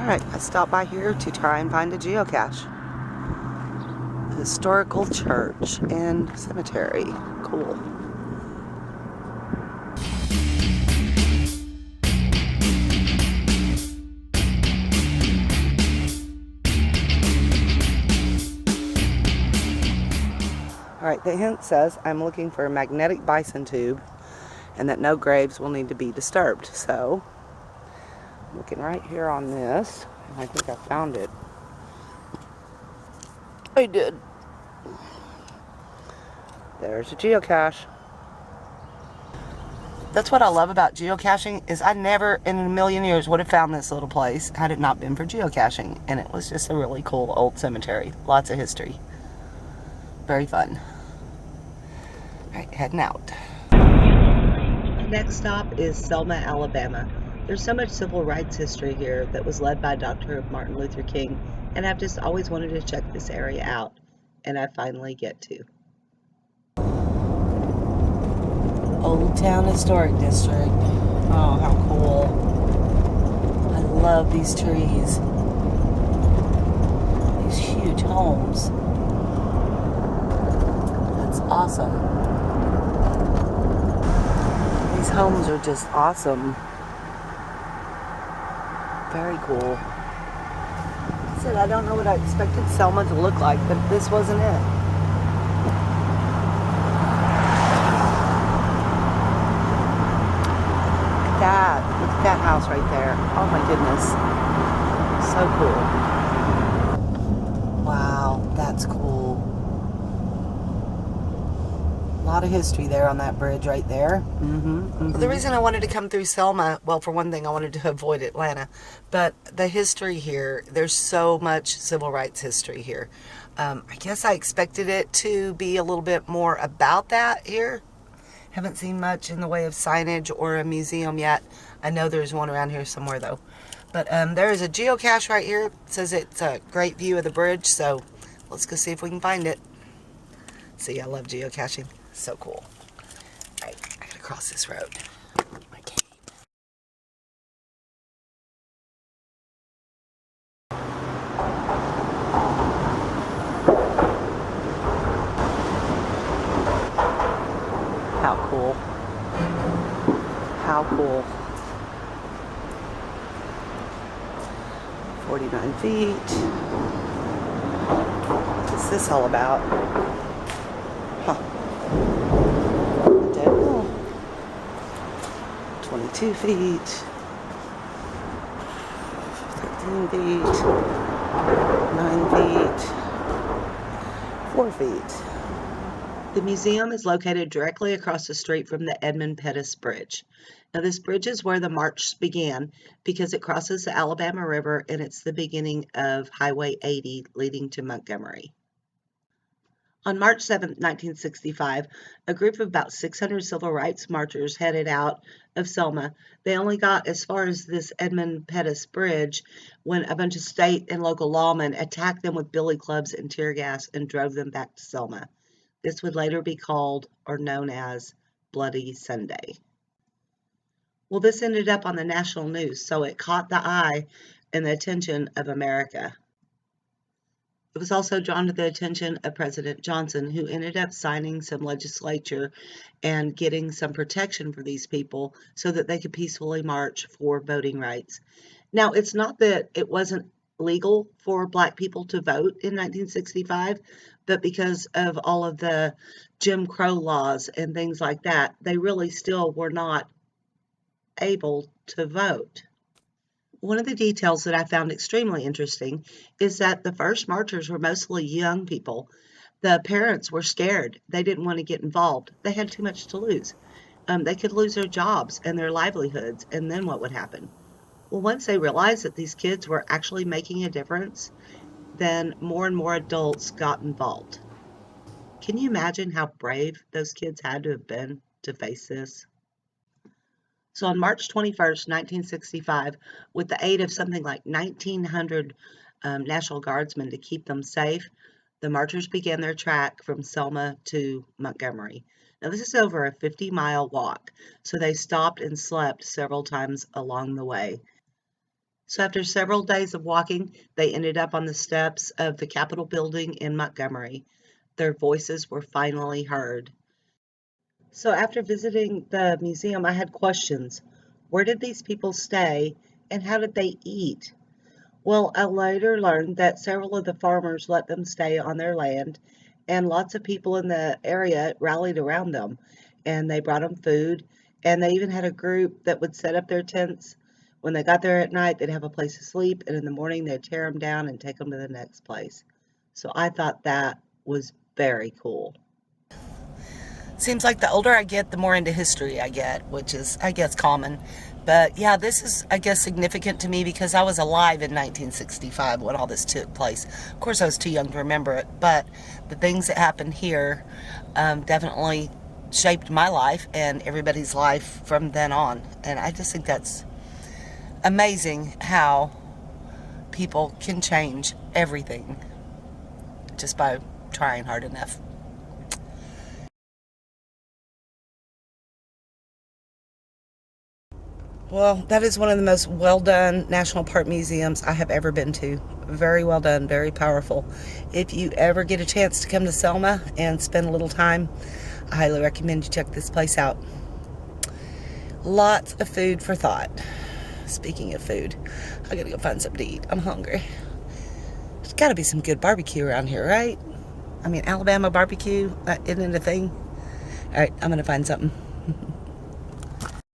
Alright, I stopped by here to try and find a geocache. Historical church and cemetery. Cool. Alright, the hint says I'm looking for a magnetic bison tube and that no graves will need to be disturbed. So, I'm looking right here on this, and I think I found it. I did. There's a geocache. That's what I love about geocaching, is I never in a million years would have found this little place had it not been for geocaching. And it was just a really cool old cemetery. Lots of history. Very fun. Alright, heading out. The next stop is Selma, Alabama. There's so much civil rights history here that was led by Dr. Martin Luther King, and I've just always wanted to check this area out, and I finally get to. Old Town Historic District. Oh, how cool. I love these trees. These huge homes. That's awesome. These homes are just awesome. Very cool. I said I don't know what I expected Selma to look like, but this wasn't it. Look at that house right there. Oh my goodness. So cool. Wow, that's cool. A lot of history there on that bridge right there. The reason I wanted to come through Selma, well, for one thing, I wanted to avoid Atlanta, but the history here, there's so much civil rights history here. I guess I expected it to be a little bit more about that here. Haven't seen much in the way of signage or a museum yet. I know there's one around here somewhere though. But there is a geocache right here. It says it's a great view of the bridge, so let's go see if we can find it. See, I love geocaching. So cool. Alright, I gotta cross this road. My cane. How cool. How cool. 49 feet. What's this all about? Huh. Don't know. 22 feet. 13 feet. 9 feet. 4 feet. The museum is located directly across the street from the Edmund Pettus Bridge. Now, this bridge is where the march began because it crosses the Alabama River, and it's the beginning of Highway 80 leading to Montgomery. On March 7, 1965, a group of about 600 civil rights marchers headed out of Selma. They only got as far as this Edmund Pettus Bridge when a bunch of state and local lawmen attacked them with billy clubs and tear gas and drove them back to Selma. This would later be called or known as Bloody Sunday. Well, this ended up on the national news, so it caught the eye and the attention of America. It was also drawn to the attention of President Johnson, who ended up signing some legislature and getting some protection for these people so that they could peacefully march for voting rights. Now, it's not that it wasn't legal for Black people to vote in 1965, but because of all of the Jim Crow laws and things like that, they really still were not able to vote. One of the details that I found extremely interesting is that the first marchers were mostly young people. The parents were scared. They didn't want to get involved. They had too much to lose. They could lose their jobs and their livelihoods, and then what would happen? Well, once they realized that these kids were actually making a difference, then more and more adults got involved. Can you imagine how brave those kids had to have been to face this? So on March 21st, 1965, with the aid of something like 1,900 National Guardsmen to keep them safe, the marchers began their trek from Selma to Montgomery. Now, this is over a 50-mile walk, so they stopped and slept several times along the way. So after several days of walking, they ended up on the steps of the Capitol building in Montgomery. Their voices were finally heard. So after visiting the museum, I had questions. Where did these people stay, and how did they eat? Well, I later learned that several of the farmers let them stay on their land, and lots of people in the area rallied around them, and they brought them food, and they even had a group that would set up their tents. When they got there at night, they'd have a place to sleep, and in the morning, they'd tear them down and take them to the next place. So I thought that was very cool. Seems like the older I get, the more into history I get, which is, I guess, common. But yeah, this is, I guess, significant to me because I was alive in 1965 when all this took place. Of course, I was too young to remember it, but the things that happened here definitely shaped my life and everybody's life from then on. And I just think that's amazing how people can change everything just by trying hard enough. Well, that is one of the most well done national park museums I have ever been to. Very well done, very powerful. If you ever get a chance to come to Selma and spend a little time, I highly recommend you check this place out. Lots of food for thought. Speaking of food, I gotta go find something to eat. I'm hungry. There's gotta be some good barbecue around here, right? I mean, Alabama barbecue, isn't it a thing? All right, I'm gonna find something.